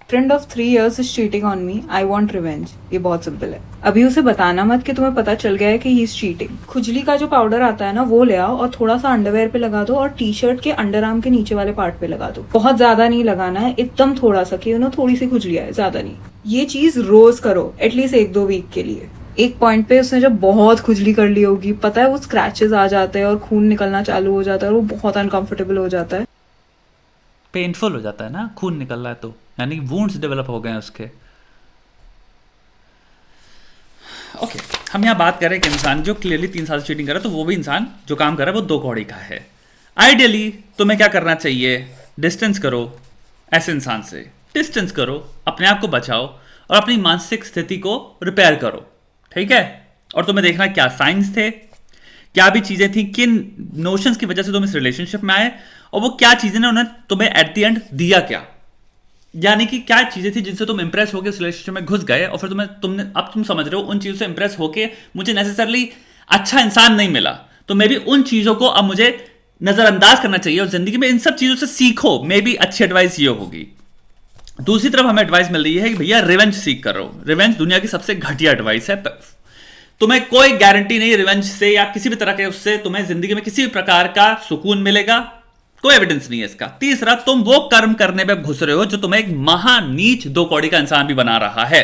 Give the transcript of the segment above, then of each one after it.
Friend of 3 years is cheating on me, I want revenge. ये बहुत simple है। अभी उसे बताना मत कि तुम्हें पता चल गया है कि ही इज चीटिंग। खुजली का जो पाउडर आता है ना, वो ले आओ और थोड़ा सा अंडरवेयर पे लगा दो और टी शर्ट के अंडर आर्म के नीचे वाले पार्ट पे लगा दो। बहुत ज्यादा नहीं लगाना है, एकदम थोड़ा सा, कि थोड़ी सी खुजली है, ज्यादा नहीं। ये चीज रोज करो, एटलीस्ट 1-2 वीक के लिए। एक पॉइंट पे उसने जब बहुत खुजली कर ली होगी, पता है वो स्क्रैचेस आ जाते हैं और खून निकलना चालू हो जाता है और वो बहुत अनकंफर्टेबल हो जाता है। पेनफुल हो जाता है ना, खून निकल रहा है तो, यानी वुंड्स डेवलप हो गए हैं उसके। ओके, हम यहाँ बात करें कि इंसान जो क्लियरली 3 साल से चीटिंग कर रहा है, तो वो भी इंसान जो काम कर रहा है वो 2 कौड़ी का है। आइडियली तुम्हें क्या करना चाहिए, डिस्टेंस करो ऐसे इंसान से, डिस्टेंस करो, अपने आप को बचाओ और अपनी मानसिक स्थिति को रिपेयर करो, ठीक है। और तुम्हें देखना क्या साइंस थे, क्या भी चीजें थी, किन नोशंस की वजह से तुम इस रिलेशनशिप में आए, और वो क्या चीजें ने उन्हें तुम्हें एट द एंड दिया क्या, यानी कि क्या चीजें थी जिनसे तुम इंप्रेस होकर उस रिलेशनशिप में घुस गए और फिर तुम समझ रहे हो उन चीजों से इंप्रेस होके मुझे नेसेसरली अच्छा इंसान नहीं मिला, तो मे बी उन चीजों को अब मुझे नजरअंदाज करना चाहिए और जिंदगी में इन सब चीजों से सीखो। मे बी अच्छी एडवाइस ये होगी। दूसरी तरफ हमें एडवाइस मिल रही है कि भैया रिवेंज सीख करो। रिवेंज दुनिया की सबसे घटिया एडवाइस है। तुम्हें कोई गारंटी नहीं रिवेंज से या किसी भी तरह के उससे तुम्हें जिंदगी में किसी भी प्रकार का सुकून मिलेगा, कोई एविडेंस नहीं है इसका। तीसरा, तुम वो कर्म करने पे घुस रहे हो जो तुम्हें एक महानीच 2 कौड़ी का इंसान भी बना रहा है।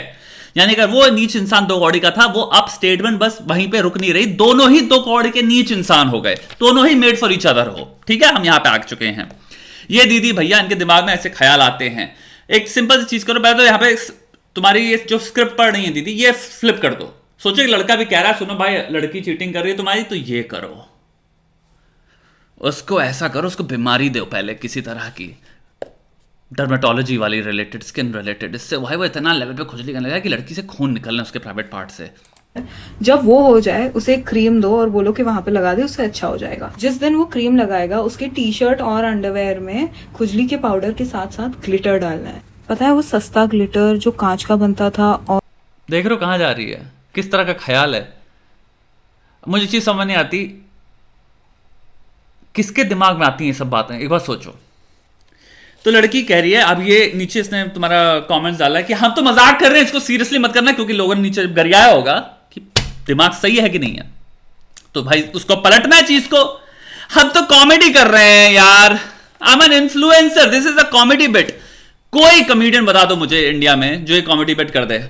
यानी अगर वो नीच इंसान 2 कौड़ी का था, वो अब स्टेटमेंट बस वहीं पे रुक नहीं रही, दोनों ही 2 कौड़ी के नीच इंसान हो गए, दोनों he made for each other हो, ठीक है। हम यहां पे आ चुके हैं। ये दीदी भैया इनके दिमाग में ऐसे ख्याल आते हैं। एक सिंपल सी चीज करो, पहले तो यहां पे तुम्हारी ये जो स्क्रिप्ट पढ़ रही है दीदी, ये फ्लिप कर दो। सोचो एक लड़का भी कह रहा है, सुनो भाई लड़की चीटिंग कर रही है तुम्हारी, तो ये करो, उसको ऐसा करो, उसको बीमारी दो पहले किसी तरह की, डर्मेटोलॉजी वाली रिलेटेड, स्किन रिलेटेड, इससे भाई वो इतना लेवल पे खुजली करने लगा कि लड़की से खून निकलना उसके प्राइवेट पार्ट से। जब वो हो जाए उसे एक क्रीम दो और बोलो कि वहां पे लगा दे, उससे अच्छा हो जाएगा। जिस दिन वो क्रीम लगाएगा उसके टी शर्ट और अंडरवेयर में खुजली के पाउडर के साथ साथ ग्लिटर डालना है। पता है वो सस्ता ग्लिटर जो कांच का बनता था। और देख रहे हो कहां जा रही है, किस तरह का ख्याल है। मुझे चीज समझ नहीं आती किसके दिमाग में आती हैं ये सब बातें, एक बार सोचो। तो लड़की कह रही है, अब ये नीचे इसने तुम्हारा कमेंट्स डाला है कि हम तो मजाक कर रहे हैं, इसको सीरियसली मत करना, क्योंकि लोगों ने नीचे गरियाया होगा कि दिमाग सही है कि नहीं है। तो भाई उसको पलटना है चीज को, हम तो कॉमेडी कर रहे हैं यार, I am an influencer, this is a comedy bit. कोई कॉमेडियन बता दो मुझे इंडिया में जो ये कॉमेडी बिट कर दे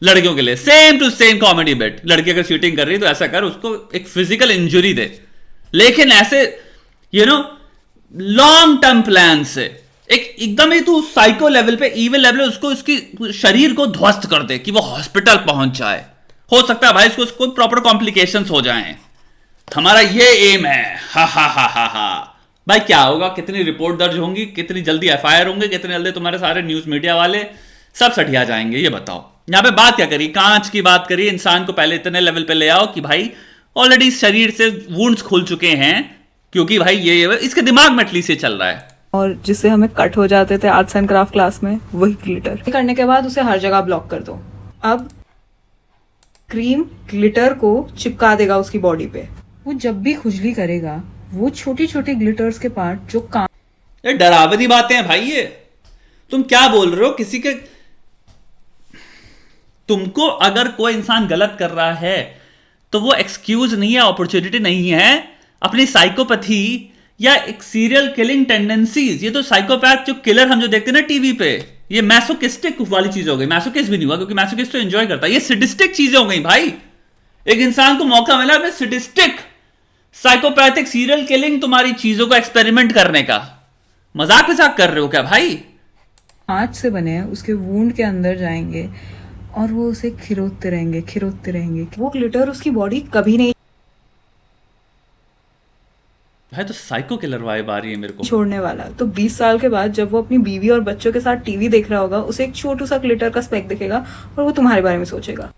लड़कियों के लिए, same to same comedy bit. लड़की अगर चीटिंग कर रही है तो ऐसा कर, उसको एक फिजिकल इंजरी दे, लेकिन ऐसे लॉन्ग टर्म प्लान से, एकदम ही तू साइको लेवल पे, इविल लेवल पे उसको उसकी शरीर को ध्वस्त कर दे कि वो हॉस्पिटल पहुंच जाए। हो सकता है भाई इसको प्रॉपर कॉम्प्लिकेशंस हो जाएं। हमारा ये एम है। हा हा हा हा हा। भाई क्या होगा, कितनी रिपोर्ट दर्ज होंगी, कितनी जल्दी एफआईआर होंगे, कितने जल्दी तुम्हारे सारे न्यूज मीडिया वाले सब सठिया जाएंगे, ये बताओ। यहां पे बात क्या करी, कांच की बात करी। इंसान को पहले इतने लेवल पे ले आओ कि भाई ऑलरेडी शरीर से वुंड्स खुल चुके हैं, क्योंकि भाई ये इसके दिमाग में एटलीस्ट ये चल रहा है। और जिससे हमें कट हो जाते थे आर्ट्स एंड क्राफ्ट क्लास में, वही ग्लिटर करने के बाद उसे हर जगह ब्लॉक कर दो। अब क्रीम ग्लिटर को चिपका देगा उसकी बॉडी पे। वो जब भी खुजली करेगा, वो छोटी छोटी ग्लिटर्स के पार्ट जो काम, ये डरावनी बातें हैं भाई। ये तुम क्या बोल रहे हो, किसी के, तुमको अगर कोई इंसान गलत कर रहा है तो वो एक्सक्यूज नहीं है, अपॉर्चुनिटी नहीं है अपनी साइकोपैथी या एक सीरियल किलिंग टेंडेंसीज। ये तो साइकोपैथ जो किलर हम जो देखते हैं ना टीवी पे, ये मैसोकिस्टिक वाली चीज हो गई। मैसोकिस्ट भी नहीं हुआ, क्योंकि मैसोकिस्ट तो एंजॉय करता है, ये सिडिस्टिक चीजें हो गई भाई। एक इंसान को मौका मिला अपने सिडिस्टिक साइकोपैथिक सीरियल किलिंग तुम्हारी चीजों को एक्सपेरिमेंट करने का, मजाक मजाक कर रहे हो क्या भाई। कांच से बने हैं, उसके वूंड के अंदर जाएंगे और वो उसे खिरोते रहेंगे। वो ग्लिटर उसकी बॉडी कभी नहीं भाई, तो साइको किलर वाइब आ रही है मेरे को छोड़ने वाला। तो 20 साल के बाद जब वो अपनी बीवी और बच्चों के साथ टीवी देख रहा होगा, उसे एक छोटू सा ग्लिटर का स्पेक दिखेगा और वो तुम्हारे बारे में सोचेगा।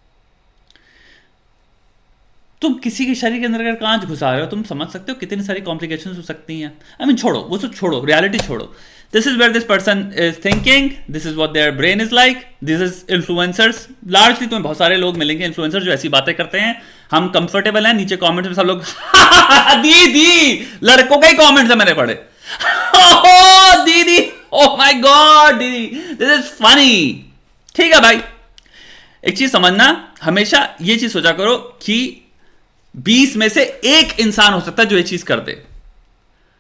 तुम किसी के शरीर के अंदर अगर कांच घुसा रहे हो, तुम समझ सकते हो कितनी सारी कॉम्प्लिकेशंस हो सकती हैं। आई मीन छोड़ो वो सब, छोड़ो रियलिटी छोड़ो। This is where this person is thinking, this is what their brain is like, this is influencers. Largely तुम्हें बहुत सारे लोग मिलेंगे इन्फ्लुएंसर जो ऐसी बातें करते हैं। हम कंफर्टेबल हैं, नीचे कमेंट्स में सब लोग दीदी, लड़कों के ही कमेंट्स है मैंने पढ़े, दीदी ओह माय गॉड दीदी, दिस इज फनी। ठीक है भाई, एक चीज समझना, हमेशा ये चीज सोचा करो कि 20 में से एक इंसान हो सकता है जो ये चीज कर दे।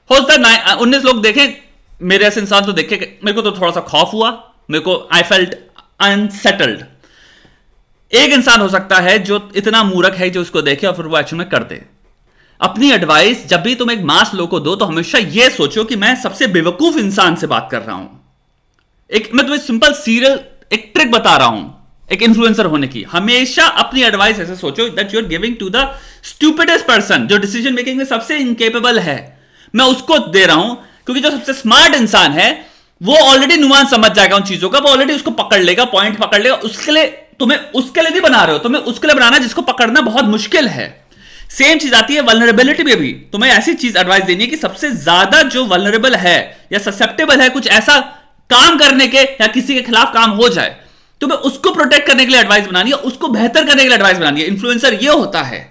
हो सकता है 19 लोग देखें, मेरे ऐसे इंसान तो देखे, मेरे को तो थोड़ा सा खौफ हुआ, मेरे को आई फेल्ट अनसेटल्ड। एक इंसान हो सकता है जो इतना मूर्ख है जो उसको देखे और फिर वो एक्शन में कर दे। अपनी एडवाइस जब भी तुम एक मास लोग को दो तो हमेशा यह सोचो कि मैं सबसे बेवकूफ इंसान से बात कर रहा हूं। मैं तुम्हें सिंपल सीरियल एक ट्रिक बता रहा हूं एक इन्फ्लुएंसर होने की। हमेशा अपनी एडवाइस ऐसे सोचो that you are giving to the stupidest person, जो डिसीजन मेकिंग में सबसे इनकेपेबल है, मैं उसको दे रहा हूं। क्योंकि जो सबसे स्मार्ट इंसान है वो ऑलरेडी नुमान समझ जाएगा उन चीजों का, वो ऑलरेडी उसको पकड़ लेगा, पॉइंट पकड़ लेगा। उसके लिए तुम्हें उसके लिए नहीं बना रहे हो, तुम्हें उसके लिए बनाना जिसको पकड़ना बहुत मुश्किल है। सेम चीज आती है वल्नरेबिलिटी में भी। तुम्हें ऐसी चीज एडवाइस देनी है कि सबसे ज्यादा जो वल्नरेबल है या ससेप्टेबल है कुछ ऐसा काम करने के या किसी के खिलाफ काम हो जाए, तुम्हें उसको प्रोटेक्ट करने के लिए एडवाइस बनानी है, उसको बेहतर करने के लिए एडवाइस बनानी है। इन्फ्लुएंसर ये होता है